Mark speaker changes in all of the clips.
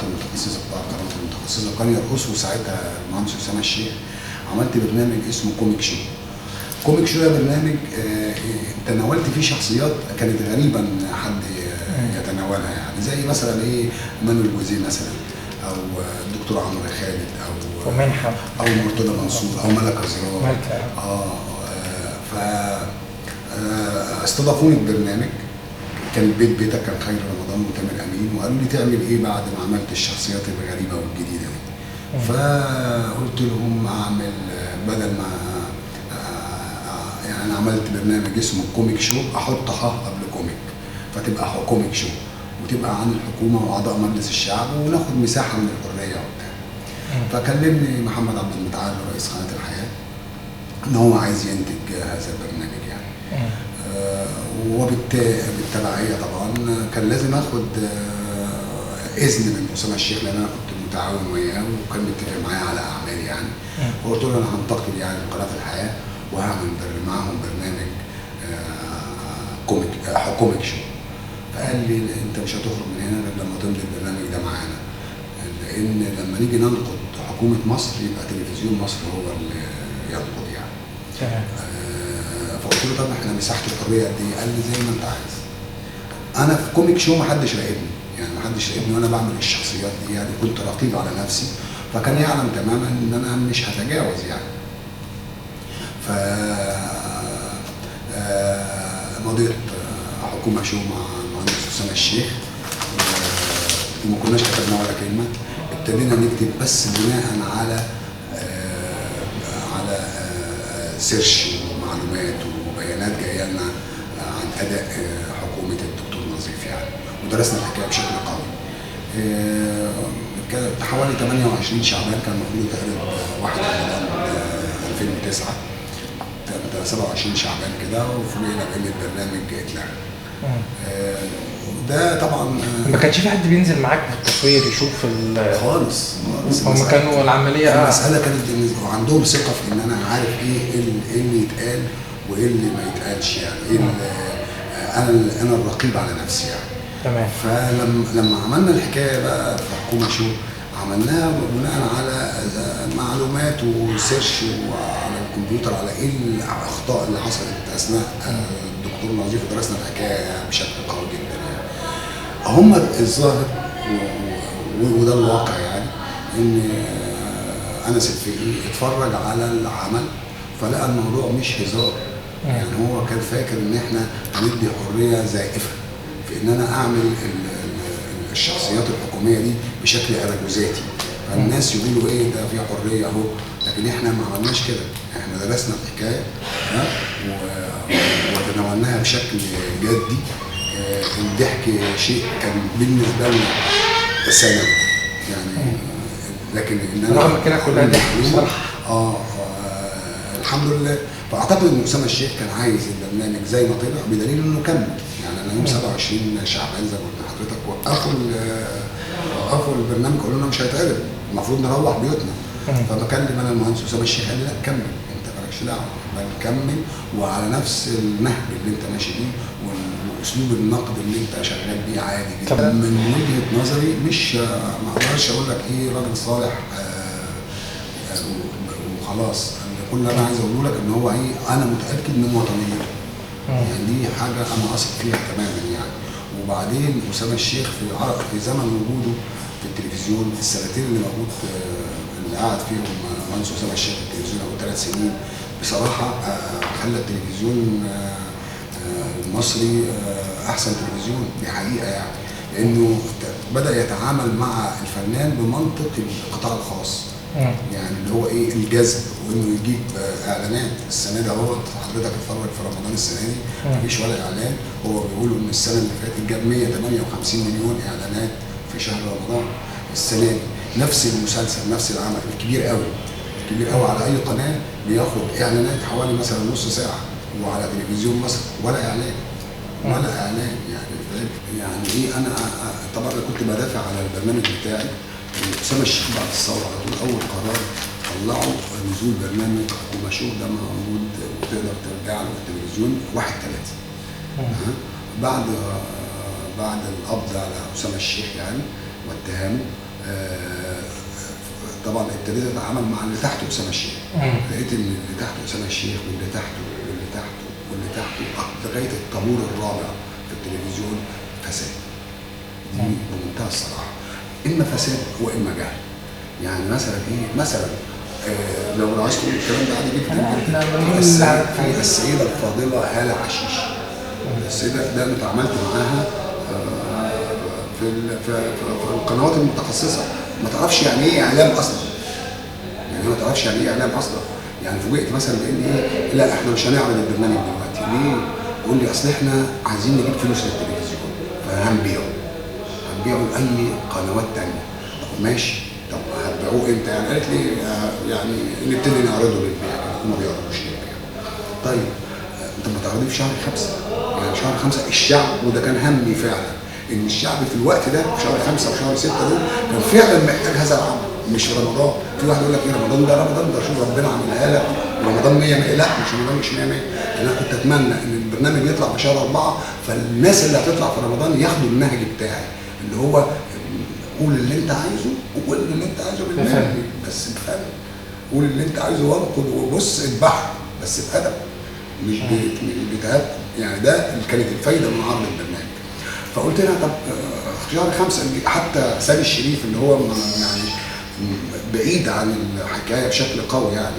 Speaker 1: المتخصصه بتاع قناه المتخصصه كان يرقصه ساعتها المهندس اسامه الشيخ. عملت برنامج اسمه كوميك شو. كوميك شو ده برنامج تناولت فيه شخصيات كانت غريبه ان حد يتناولها، يعني زي مثلا ايه مانويل جوزيه مثلا، او الدكتور عمرو خالد، او
Speaker 2: ومنحة،
Speaker 1: او مرتضى منصور، او ملك الزرار. ف استضافوني البرنامج، كان بيتك كان خير رمضان وتامر امين، وقالوا لي تعمل ايه بعد ما عملت الشخصيات الغريبه والجديده دي. فقلت لهم اعمل بدل ما يعني انا عملت برنامج اسمه كوميك شو، احط ح قبل كوميك فتبقى كوميك شو، وتبقى عن الحكومه واعضاء مجلس الشعب، وناخد مساحه من الحريه وبتاع. فكلمني محمد عبد المتعال رئيس قناه الحياه ان هو عايز ينتج هذا البرنامج يعني. وبالتبعيه طبعا كان لازم اخد اذن من اسامه الشيخ، لان انا كنت متعاون وياه وكان متفق معايا على اعمال يعني. وقلت له انا هنتقل يعني لقناه الحياه وهعمل معاهم برنامج كوميك شو. فقال لي انت مش هتخرج من هنا غير لما تمضي البرنامج ده معانا، لان لما نيجي ننقد حكومه مصر يبقى تلفزيون مصر هو اللي ينقد يعني. فقلت له طب احنا مساحه الحريه قد ايه؟ قال لي زي ما انت عايز. انا في كوميك شو ما حدش راقبني، يعني ما حدش راقبني وانا بعمل الشخصيات دي، يعني كنت رقيب على نفسي، فكان يعلم تماما ان انا مش هتجاوز يعني. ف مضيت حكومه شو مع المهندس اسامه الشيخ، وما كناش كتبنا ولا كلمه، ابتدينا نكتب بس بناء على سيرش ومعلومات وبيانات جايه لنا عن اداء حكومه الدكتور نظيف يعني، ودرسنا الحكايه بشكل قوي. كانت حوالي 28 شعبان كان المفروض يتعرض 1 رمضان 2009، 27 شعبان كده، وفوجئنا بان البرنامج اتلغى. ده طبعا
Speaker 2: ما كانش في حد بينزل معاك في التصوير يشوف
Speaker 1: خالص.
Speaker 2: هم كانوا العمليه
Speaker 1: المساله كانت بالنسبه عندهم ثقه في ان انا عارف ايه اللي يتقال وايه اللي ما يتقالش يعني. انا الرقيب على نفسي يعني.
Speaker 2: تمام.
Speaker 1: فلما عملنا الحكايه بقى في حكومه شو، عملناها بناء على معلومات وسيرش وعلى الكمبيوتر على ايه الاخطاء اللي حصلت اثناء الدكتور نظيف، ودرسنا الحكايه بشكل قوي جدا يعني. هم الظاهر وده الواقع يعني، ان انس الفقي اتفرج على العمل فلقى الموضوع مش هزار يعني. هو كان فاكر ان احنا هندي حريه زائفه في ان انا اعمل الشخصيات الحكوميه دي بشكل ارجوزاتي، فالناس يقولوا ايه ده فيها حريه اهو، لكن احنا ما عملناش كده. احنا درسنا الحكايه وتناولناها بشكل جدي. الضحك شيء كان بالنسبه لنا ثانوي يعني، لكن ان انا
Speaker 2: رغم كده كلها ضحك بصراحه.
Speaker 1: الحمد لله. فاعتقد ان اسامه الشيخ كان عايز البرنامج زي ما طلع، بدليل انه كمل يعني. انا يوم 27 شعبان زي ما قلت لحضرتك وقفوا البرنامج، قالوا لنا مش هيتعرض، المفروض نروح بيوتنا. فبكلم انا المهندس اسامه الشيخ قال لي لا كمل، انت مالكش دعوه، بنكمل وعلى نفس النهج اللي انت ماشي بيه واسلوب النقد اللي انت شغال بيه عادي جدا. من وجهه نظري مش ما اقدرش اقول لك ايه راجل صالح وخلاص. كل اللي انا عايز اقوله لك ان هو ايه، انا متاكد من وطنيته يعني، دي حاجه انا اثق فيها تماما يعني. وبعدين اسامه الشيخ في زمن وجوده في التلفزيون، السنتين اللي موجود اللي قعد فيهم مهندس اسامه الشيخ في التلفزيون او 3 سنين، بصراحه خلى التلفزيون المصري احسن تلفزيون، دي حقيقه يعني. لانه بدا يتعامل مع الفنان بمنطق القطاع الخاص يعني، اللي هو ايه الجذب، وانه يجيب اعلانات. السنه دي اهوت حضرتك اتفرج في رمضان السنه دي مفيش ولا اعلان. هو بيقولوا ان السنه اللي فاتت جاب 158 مليون اعلانات في شهر رمضان. السنه دي نفس المسلسل نفس العمل الكبير قوي على اي قناه بياخد اعلانات حوالي مثلا نص ساعه، وعلى تلفزيون مصر ولا اعلان يعني ايه. انا طبعا كنت بدافع على البرنامج بتاعي. اسامه الشيخ بعد الثوره على طول اول قرار طلعوا نزول برنامج حكومه شو، ده موجود وتقدر ترجع له في التلفزيون 1/3. بعد القبض على اسامه الشيخ يعني واتهامه، طبعا ابتديت اتعامل مع اللي تحته اسامه الشيخ. لقيت اللي تحته اسامه الشيخ واللي تحته واللي تحته واللي تحته لغايه الطابور الرابع في التلفزيون فساد. دي بمنتهى الصراحه، اما فساد واما جهل. يعني مثلا ايه؟ مثلا لو عايز تقول الكلام ده عادي جدا، في السيده الفاضله هاله حشيش. السيده ده انا اتعاملت معاها في القنوات المتخصصه، ما تعرفش يعني ايه اعلام اصلا. يعني ما تعرفش يعني ايه اعلام اصلا. يعني فوجئت مثلا بان ايه، لا احنا مش هنعرض البرنامج دلوقتي. ليه؟ يقول لي اصل احنا عايزين نجيب فلوس للتلفزيون فهنبيعه لاي قنوات ثانيه. طب ماشي، طب هتبيعوه امتى؟ يعني قالت لي يعني نبتدي نعرضه للبيع، هم ما بيعرضوش للبيع. طيب انت ما تعرضيه في شهر 5، يعني شهر 5 الشعب، وده كان همي فعلا، ان الشعب في الوقت ده في شهر 5 وشهر 6 دول كان فعلا محتاج هذا العمل، مش في رمضان. في واحد يقول لك ايه رمضان ده شوف ربنا عاملها لك رمضان 100 100. لا مش رمضان، مش 100 100. انا كنت اتمنى ان البرنامج يطلع في شهر 4، فالناس اللي هتطلع في رمضان ياخدوا النهج بتاعي اللي هو قول اللي انت عايزه وقول اللي انت عايزه بالفهم، بس بفهم. قول اللي انت عايزه وانقد وبص اذبحه، بس بادب، مش بتهاب. يعني ده كانت الفايده من عرض البرنامج. فقلت لها طب شهر 5 حتى سامي الشريف اللي هو يعني بعيد عن الحكايه بشكل قوي، يعني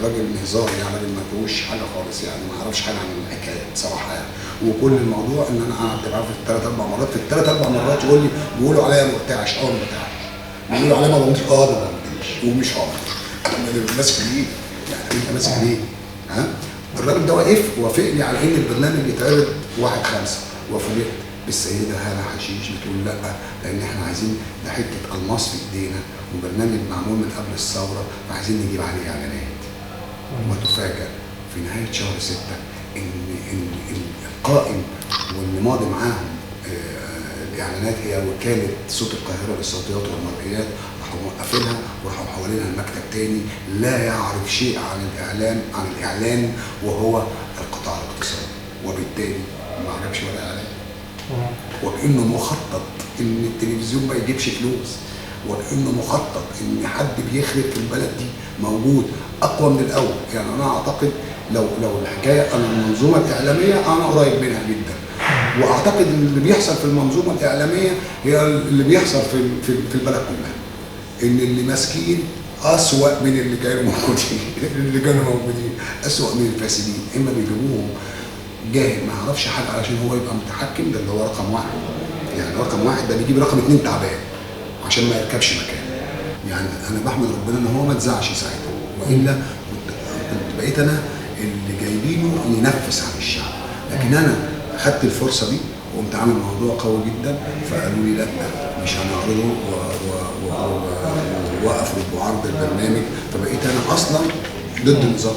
Speaker 1: راجل هزار، يعني راجل ما فيهوش حاجه خالص، يعني ما اعرفش حاجه عن الحكايه بصراحه يعني. وكل الموضوع ان انا قعدت معاه في 3-4 مرات، في ال3-4 مرات يقول لي بيقولوا عليا مرتعش، مرتعش. بيقولوا عليا ما بموتش، ما بموتش ومش حاضر. ماسك ليه؟ يعني انت ماسك ليه؟ ها؟ الراجل ده وافق لي على ان البرنامج يتعرض 1/5، وفوجئت بالسيده هاله حشيش بتقول لا، لان احنا عايزين ده حته الماس في ايدينا وبرنامج معمول من قبل الثوره فعايزين نجيب عليه اعلانات. وتفاجأ في نهايه شهر 6 ان القائم واللي ماضي معاهم الاعلانات هي وكاله صوت القاهره للصوتيات والمرئيات، راحوا موقفينها وراحوا محولينها لمكتب تاني لا يعرف شيء عن الاعلان وهو القطاع الاقتصادي، وبالتالي ما عجبش ولا اعلان. وكأنه مخطط ان التلفزيون ما يجيبش فلوس، وكأنه مخطط ان حد بيخرب في البلد دي موجود اقوى من الاول. يعني انا اعتقد لو الحكايه انا المنظومه الاعلاميه انا قريب منها جدا، واعتقد ان اللي بيحصل في المنظومه الاعلاميه هي اللي بيحصل في البلد كلها، ان اللي ماسكين اسوأ من اللي كانوا موجودين، اسوأ من الفاسدين. اما بيجيبوهم جاهل ما يعرفش حاجه علشان هو يبقى متحكم، ده اللي هو رقم 1. يعني رقم 1 ده بيجيب رقم 2 تعبان عشان ما يركبش مكانه. يعني انا بحمد ربنا ان هو ما اتذاعش ساعتها، والا كنت بقيت انا اللي جايبينه ينفس عن الشعب. لكن انا خدت الفرصه دي وقمت عامل موضوع قوي جدا، فقالوا لي لا مش هنعرضه ووقفوا بعرض البرنامج. فبقيت انا اصلا ضد النظام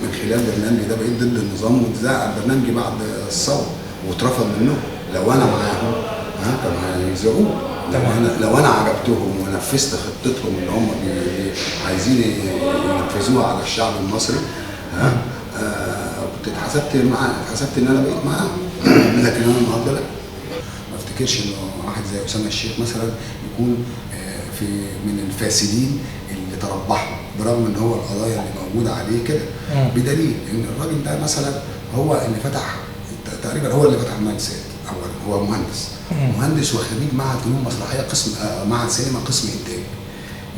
Speaker 1: من خلال برنامجي ده، بقيت ضد النظام واتذاع البرنامج بعد الثوره واترفض منه. لو انا معاهم كانوا هيذيعوه، لو انا عجبتهم ونفذت خطتهم اللي هم عايزين ينفذوها على الشعب المصري كنت اتحسبت ان انا بقيت معاهم. لكن انا النهارده لا، ما افتكرش انه واحد زي اسامه الشيخ مثلا يكون في من الفاسدين اللي تربحوا، برغم ان هو القضايا اللي موجوده عليه كده. بدليل ان الراجل ده مثلا هو اللي فتح تقريبا، هو اللي فتح المجلسات اولا، هو مهندس وخريج معهد فنون مسرحيه قسم معهد سينما قسم انتاج.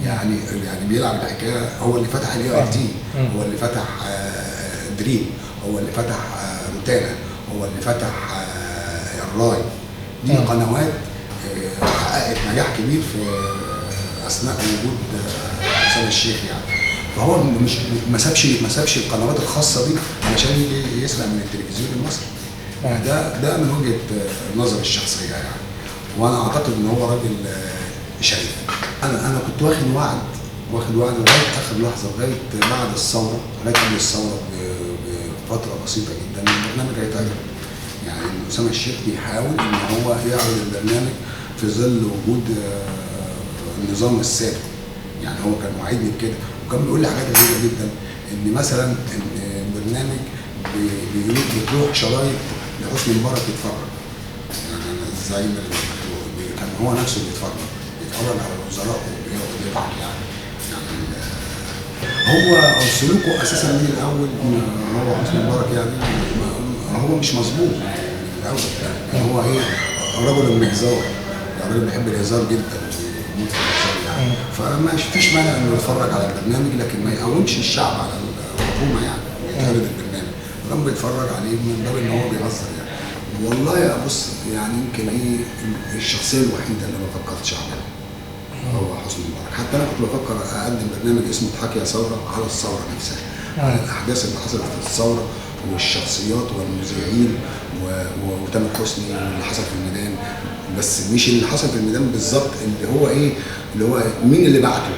Speaker 1: يعني بيلعب الحكايه، هو اللي فتح ART، هو اللي فتح دريم، هو اللي فتح روتانا، هو اللي فتح الراي. دي قنوات حققت نجاح كبير في اثناء وجود اسامه الشيخ. يعني فهو مش ما سابش القنوات الخاصه دي علشان يجي يسرق من التلفزيون المصري. يعني ده من وجهه نظري الشخصيه يعني. وانا اعتقد ان هو راجل شريف. انا كنت واخد وعد لغايه اخر لحظه، لغايه بعد الثوره، لغايه قبل الثوره بفتره بسيطه جدا البرنامج هيتعرض. يعني اسامه الشيخ بيحاول ان هو يعرض البرنامج في ظل وجود النظام السابق. يعني هو كان وعدني بكده، وكان بيقول لي حاجات غريبه جدا، ان مثلا ان البرنامج بتروح شرايط لحسني مبارك يتفرج. يعني انا الزعيم كان هو نفسه بيتفرج بيتفرج على الوزراء وبيقعد يضحك يعني. هو سلوكه اساسا من الاول هو حسني مبارك يعني هو مش مظبوط يعني من الاول يعني هو ايه رجل المهزار يعني راجل بيحب الهزار جدا ويموت في الهزار يعني فما فيش مانع انه يتفرج على البرنامج لكن ما يقاومش الشعب على الحكومه يعني ويتعرض البرنامج لما بيتفرج عليه من باب ان هو بيهزر يعني. والله يا بص يعني يمكن ايه الشخصيه الوحيده اللي ما فكرتش اعملها هو حسني مبارك. حتى انا كنت بفكر اقدم برنامج اسمه اضحك يا ثوره على الثوره نفسها على الاحداث اللي حصلت في الثوره والشخصيات والمذيعين وتامر حسني واللي حصل في الميدان بس مش اللي حصل في الميدان بالظبط اللي هو ايه اللي هو مين اللي بعته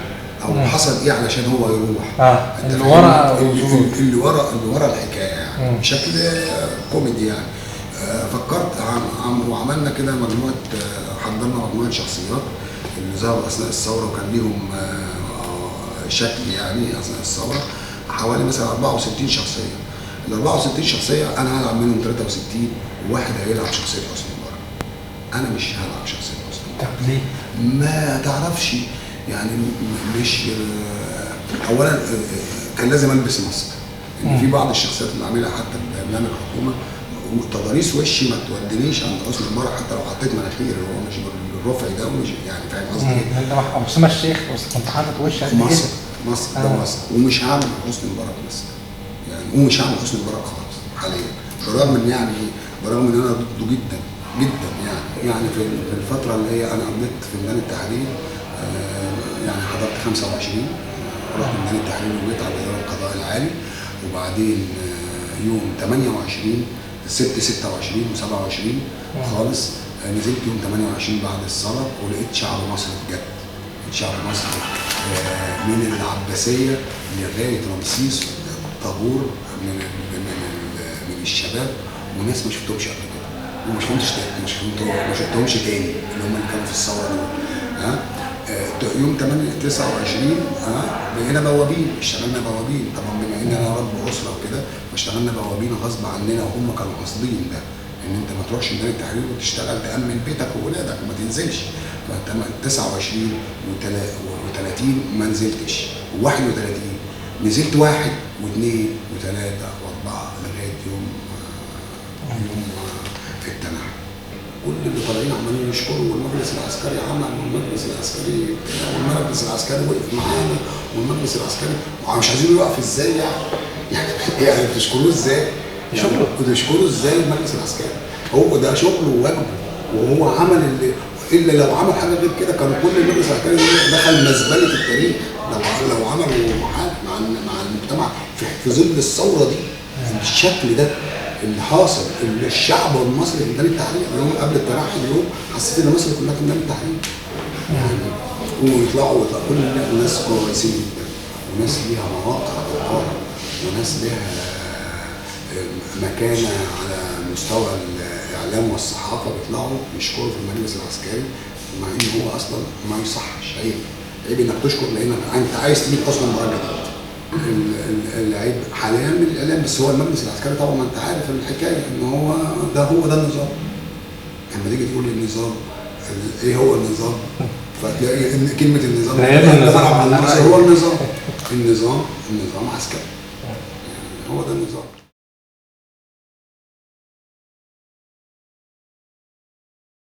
Speaker 1: او حصل ايه علشان هو يروح اللي ورا الحكايه يعني بشكل كوميدي يعني. فكرت وعملنا كده حضرنا مجموعه شخصيات اللي ظهروا اثناء الثوره وكان ليهم شكل يعني اثناء الثوره حوالي مثلا 64 شخصيه. ال 64 شخصيه انا هلعب منهم 63 وواحد هيلعب شخصيه حسني مبارك. انا مش هلعب شخصيه حسني مبارك.
Speaker 2: طب ليه؟
Speaker 1: ما تعرفش يعني مش اولا كان لازم البس ماسك ان في بعض الشخصيات اللي عاملها حتى برنامج الحكومه تضاريس وشي ما تودنيش عند حسني مبارك حتى لو حطيت مناخير هو مش بالرفع ده ومش يعني فاهم قصدي ايه؟
Speaker 2: انت مع اسامه الشيخ كنت حاطط وش قد كده
Speaker 1: ماسك ده ماسك ومش هعمل حسني مبارك ماسك يعني ومش هعمل حسني مبارك خالص حاليا برغم ان يعني برغم ان انا ضده جدا جدا يعني في الفتره اللي هي انا قضيت في ميدان التحرير يعني حضرت 25 رحت ميدان التحرير وجيت على اداره القضاء العالي وبعدين يوم 28 26 و27 خالص نزلت يوم 28 بعد الصلاه ولقيت شعب مصر بجد شعب مصر من العباسيه لغايه رمسيس طابور من الشباب وناس ما شفتهمش قبل كده وما شفتهمش تاني اللي هم اللي كانوا في الثوره دول يوم 29 بقينا بوابين اشتغلنا بوابين طبعا بما ان انا رب اسره وكده فاشتغلنا بوابين غصب عننا وهم كانوا قاصدين ده ان انت ما تروحش ميدان التحرير وتشتغل تامن بيتك وولادك وما تنزلش. ف 29 و30 ما نزلتش و31 نزلت 1 و2 و3 و4 لغايه يوم في التنحي. كل اللي طالعين عمالين يشكروا والمجلس العسكري عمل والمجلس العسكري وقف معانا والمجلس العسكري مش عايزين يوقف ازاي يعني بتشكروه ازاي؟ شغله بتشكروه ازاي المجلس العسكري؟ هو ده شغله وواجبه وهو عمل اللي الا لو عمل حاجه غير كده كان كل المجلس العسكري دخل مزبله التاريخ لو عملوا حاجه مع المجتمع في ظل الثوره دي بالشكل ده اللي حاصل اللي الشعب المصري في ميدان التحرير اليوم قبل التنحي اليوم حسيت ان مصر كلها في ميدان التحرير يعني ويطلعوا كل الناس كويسين جدا وناس ليها مواقع جباره وناس ليها مكانه على مستوى الاعلام والصحافه بيطلعوا يشكروا في المجلس العسكري مع ان هو اصلا ما يصحش عيب انك تشكر لانك انت عايز تجيب اصلا مراجعه العيب حاليا من الاعلام بس هو المجلس العسكري طبعا ما انت عارف الحكايه ان هو ده النظام. لما تيجي تقول النظام ايه هو النظام فتلاقي ان كلمه النظام هو النظام عسكري يعني هو ده النظام.